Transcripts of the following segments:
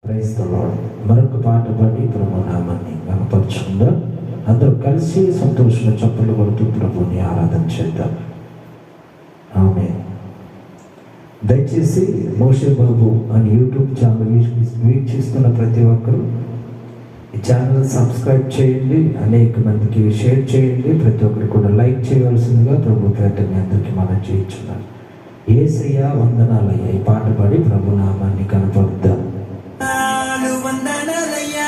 Praise the lord. మరొక పాట పాడి ప్రభు నామాన్ని గణపరచుకుందాం. అందరూ కలిసి సంతోషంగా చప్పట్లు కొడుతూ ప్రభుని ఆరాధన చేద్దాం. ఆమేన్. దయచేసి మోషే బాబు అని యూట్యూబ్ ఛానల్ వీక్షిస్తున్న ప్రతి ఒక్కరూ ఈ ఛానల్ సబ్స్క్రైబ్ చేయండి, అనేక మందికి షేర్ చేయండి, ప్రతి ఒక్కరు కూడా లైక్ చేయవలసిందిగా ప్రభు పేట మీ అందరికీ మనం చేయించున్నాను. యేసయ్యా వందనాలయ్యా ఈ పాట పాడి ప్రభు నామాన్ని కనపడుద్దాం. వందనాలయ్యా,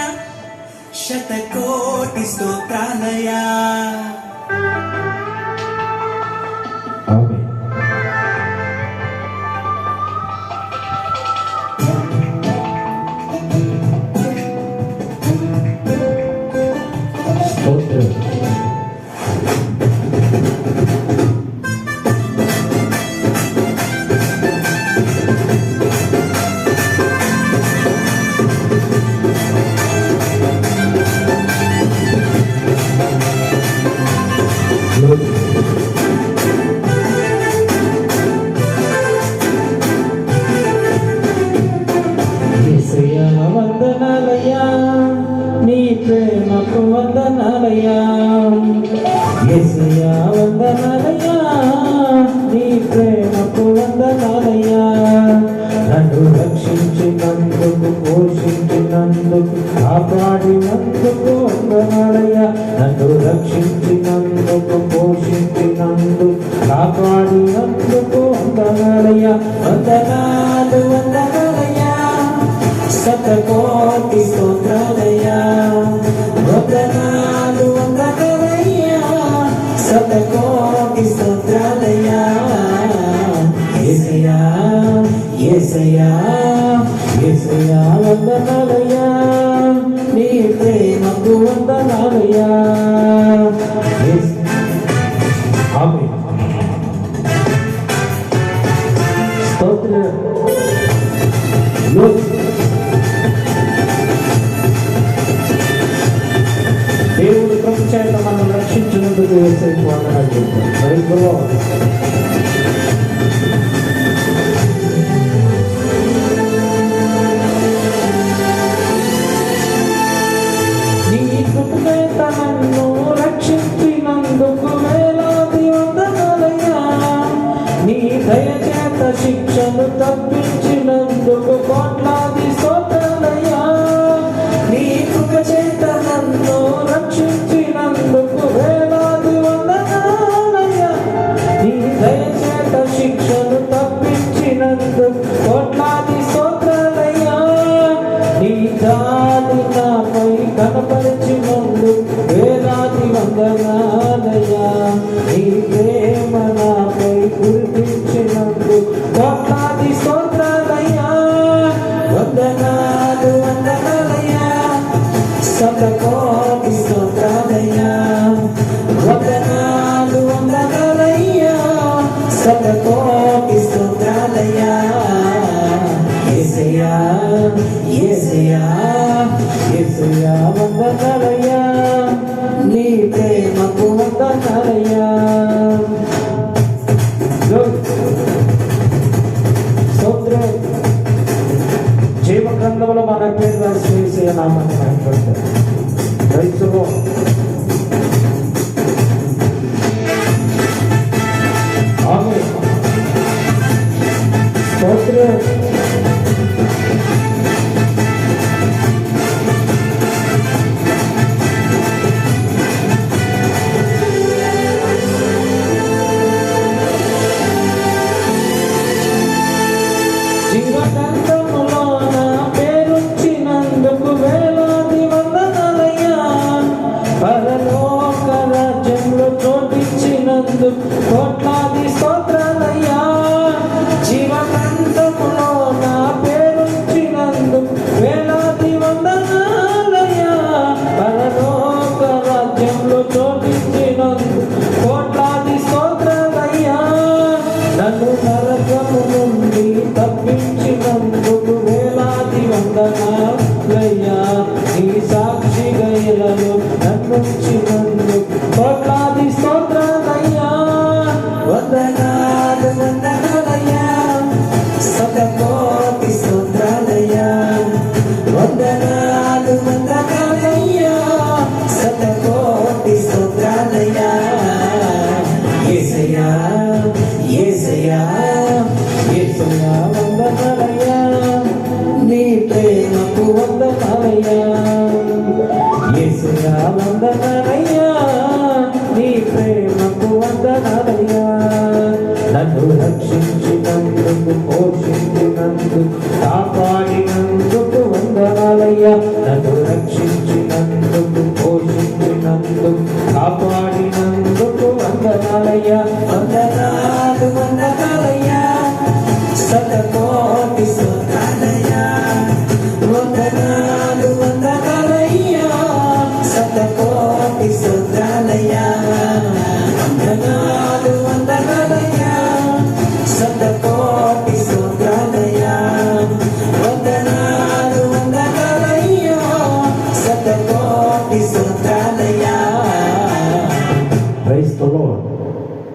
శతకోటి స్తోత్రాలయ్యా. ఆమేన్. యేసయ్యా వందనాలయ్యా, నీ ప్రేమకు వందనాలయ్యా. యేసయ్యా వందనాలయ్యా, నీ ప్రేమకు వందనాలయ్యా. నన్ను రక్షించినందుకు, పోషించినందుకు, కాపాడినందుకు వందనాలయ్యా. నన్ను రక్షించినందుకు, పోషించినందుకు, కాపాడినందుకు వందనాలయ్యా. వందనాలు వందనాలయ్యా, శతకోటి స్తోత్రాలయ్యా. వందనాలు వందనాలయ్యా, శతకోటి స్తోత్రాలయ్యా. యేసయ్యా యేసయ్యా యేసయ్యా వందనాలయ్యా, నీ ప్రేమకు వందనాలయ్యా. ఆమేన్. స్తోత్రం. దేవుడు కృప చేత మనం రక్షించినందుకు యేసయ్యకు వందనాలు చెప్తాం. Praise the lord. నీ కృప చేత నన్ను రక్షించినందుకు వేలాది వందనాలయ్యా. నీ దయ చేత శిక్షను తప్పించినందుకు కోట్లాది స్తోత్రాలయ్యా. నీ కృప చేత నన్ను రక్షించినందుకు వేలాది వందనాలయ్యా. నీ దయ చేత శిక్షను తప్పించినందుకు కోట్లాది స్తోత్రాలయ్యా. నీ జాలి నాపై కనపరిచినందుకు వేలాది వందనాలయ్యా. నీ ప్రేమ నాపై గుర్తించినందుకు కోట్లాది స్తోత్రాలయ్యా. వందనాలు వందనాలయ్యా, శతకోటి స్తోత్రాలయ్యా. వందనాలు వందనాలయ్యా, శతకోటి స్తోత్రాలయ్యా. యేసయ్యా యేసయ్యా యేసయ్యా వందనాలయ్యా, నీ ప్రేమకు వందనాలయ్యా. స్తోత్రం. జీవ గ్రంథంలో మన పేరు రాసి యేసయ్య నామాన్ని మహిమపడతారు. Praise the lord. ఆమేన్. స్తోత్రం. జీవగ్రంథములో నా పేరుంచినందుకు వేలాది వందనాలయ్యా. పరలోక రాజ్యంలో చోటిచ్చినందుకు కోట్లాది స్తోత్రాలయ్యా. జీవగ్రంథములో నా పేరుంచినందుకు వేలాది వందనాలయ్యా. పరలోక రాజ్యంలో చోటిచ్చినందుకు కోట్లాది స్తోత్రాలయ్యా. నన్ను నరకము నుండి తప్పించినందుకు వేలాది వందనాలయ్యా. నీ సాక్షిగా ఇలలో నన్నుంచినందుకు కోట్లాది స్తోత్రాలయ్యా. వందనాలు వందనాలయ్యా, శతకోటి స్తోత్రాలయ్యా. ప్రేమకు వందనాలయ్యా యేసయ్యా వందనాలయ్యా నీ ప్రేమకు వందనాలయ్యా నన్ను రక్షించు